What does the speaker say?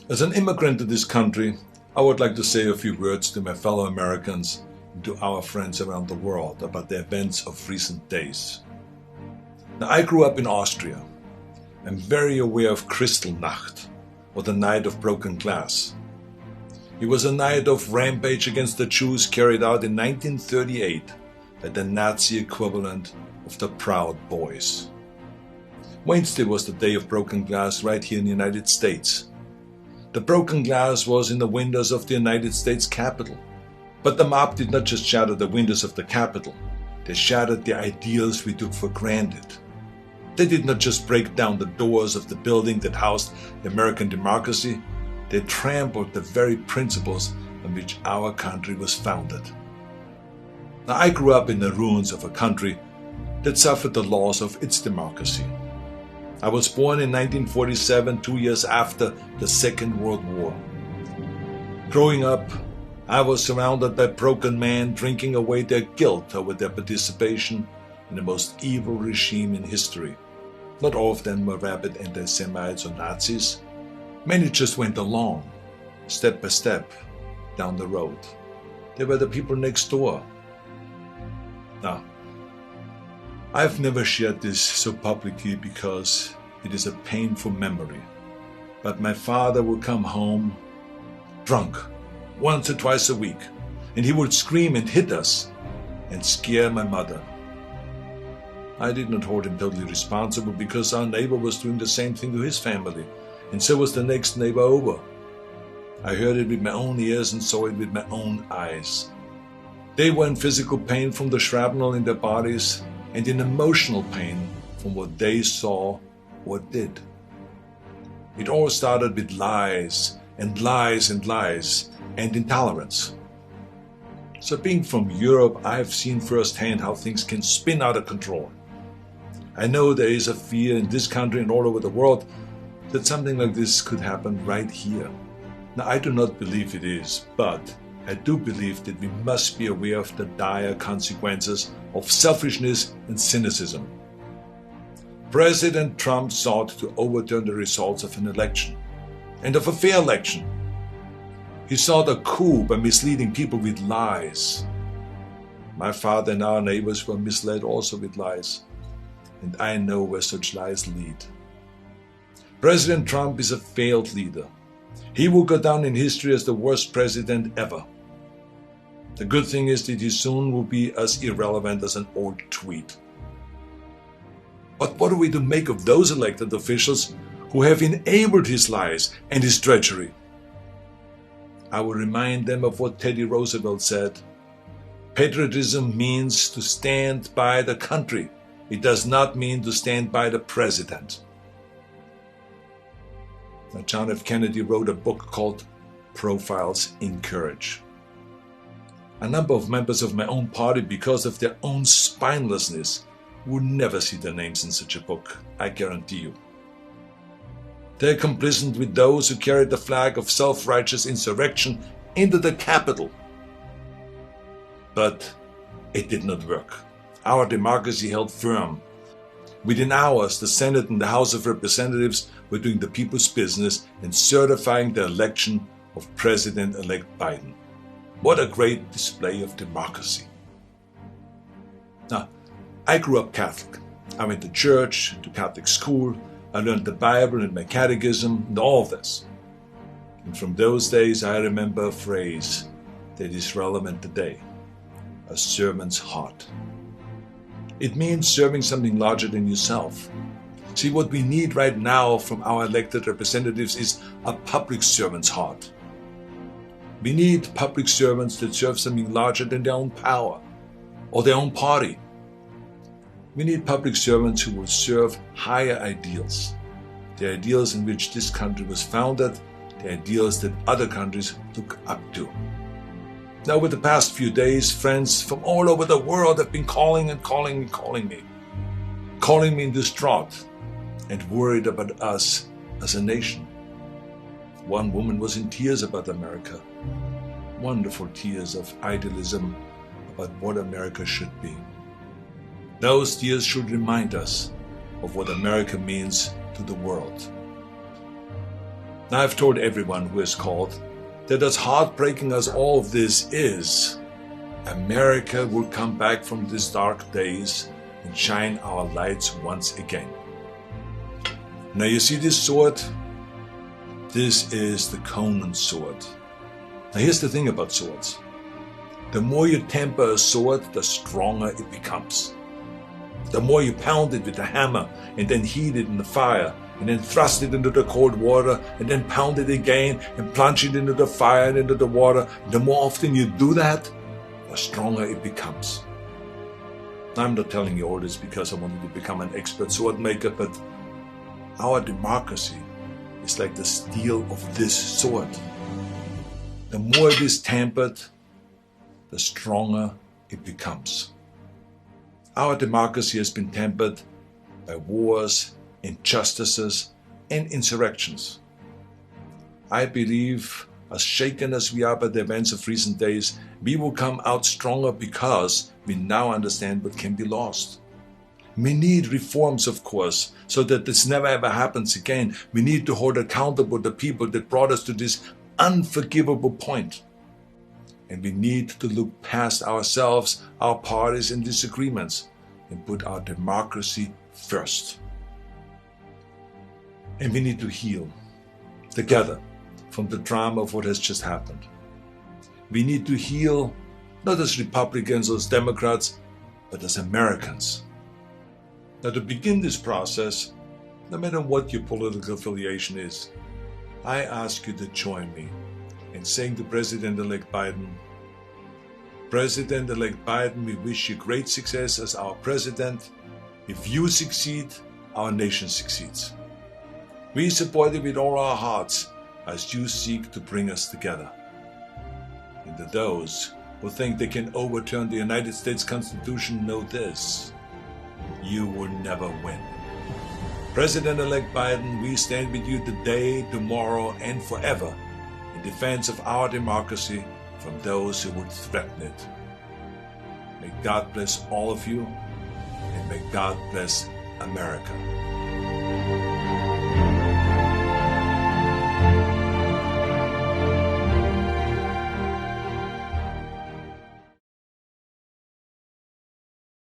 As an immigrant to this country, I would like to say a few words to my fellow Americans and to our friends around the world about the events of recent days. Now, I grew up in Austria. I'm very aware of Kristallnacht, or the Night of Broken Glass. It was a night of rampage against the Jews carried out in 1938 by the Nazi equivalent of the Proud Boys. Wednesday was the day of broken glass right here in the United States. The broken glass was in the windows of the United States Capitol. But the mob did not just shatter the windows of the Capitol, they shattered the ideals we took for granted. They did not just break down the doors of the building that housed the American democracy, they trampled the very principles on which our country was founded. Now, I grew up in the ruins of a country that suffered the loss of its democracy. I was born in 1947, 2 years after the Second World War. Growing up, I was surrounded by broken men drinking away their guilt over their participation in the most evil regime in history. Not all of them were rabid anti-Semites or Nazis. Many just went along, step by step, down the road. They were the people next door. Now, I've never shared this so publicly because it is a painful memory. But my father would come home drunk once or twice a week, and he would scream and hit us and scare my mother. I did not hold him totally responsible because our neighbor was doing the same thing to his family, and so was the next neighbor over. I heard it with my own ears and saw it with my own eyes. They were in physical pain from the shrapnel in their bodies and in emotional pain from what they saw or did. It all started with lies and lies and lies and intolerance. So being from Europe, I've seen firsthand how things can spin out of control. I know there is a fear in this country and all over the world that something like this could happen right here. Now, I do not believe it is, but I do believe that we must be aware of the dire consequences of selfishness and cynicism. President Trump sought to overturn the results of an election, and of a fair election. He sought a coup by misleading people with lies. My father and our neighbors were misled also with lies, and I know where such lies lead. President Trump is a failed leader. He will go down in history as the worst president ever. The good thing is that he soon will be as irrelevant as an old tweet. But what are we to make of those elected officials who have enabled his lies and his treachery? I will remind them of what Teddy Roosevelt said. Patriotism means to stand by the country. It does not mean to stand by the president. Now, John F. Kennedy wrote a book called Profiles in Courage. A number of members of my own party, because of their own spinelessness, would never see their names in such a book, I guarantee you. They are complicit with those who carried the flag of self-righteous insurrection into the Capitol. But it did not work. Our democracy held firm. Within hours, the Senate and the House of Representatives were doing the people's business and certifying the election of President-elect Biden. What a great display of democracy. Now, I grew up Catholic. I went to church, to Catholic school. I learned the Bible and my catechism and all of this. And from those days, I remember a phrase that is relevant today: a servant's heart. It means serving something larger than yourself. See, what we need right now from our elected representatives is a public servant's heart. We need public servants that serve something larger than their own power or their own party. We need public servants who will serve higher ideals, the ideals in which this country was founded, the ideals that other countries look up to. Now, over the past few days, friends from all over the world have been calling me distraught and worried about us as a nation. One woman was in tears about America, wonderful tears of idealism about what America should be. Those tears should remind us of what America means to the world. Now I've told everyone who has called that as heartbreaking as all of this is, America will come back from these dark days and shine our lights once again. Now you see this sword? This is the Conan sword. Now here's the thing about swords. The more you temper a sword, the stronger it becomes. The more you pound it with a hammer and then heat it in the fire and then thrust it into the cold water and then pound it again and plunge it into the fire and into the water, the more often you do that, the stronger it becomes. I'm not telling you all this because I wanted to become an expert sword maker, but our democracy is like the steel of this sword. The more it is tempered, the stronger it becomes. Our democracy has been tempered by wars, injustices, and insurrections. I believe, as shaken as we are by the events of recent days, we will come out stronger because we now understand what can be lost. We need reforms, of course, so that this never ever happens again. We need to hold accountable the people that brought us to this unforgivable point. And we need to look past ourselves, our parties and disagreements, and put our democracy first. And we need to heal together from the drama of what has just happened. We need to heal not as Republicans or as Democrats, but as Americans. Now, to begin this process, no matter what your political affiliation is, I ask you to join me in saying to President-elect Biden, President-elect Biden, we wish you great success as our president. If you succeed, our nation succeeds. We support you with all our hearts as you seek to bring us together. And to those who think they can overturn the United States Constitution, know this: you will never win. President-elect Biden, we stand with you today, tomorrow, and forever in defense of our democracy from those who would threaten it. May God bless all of you, and may God bless America.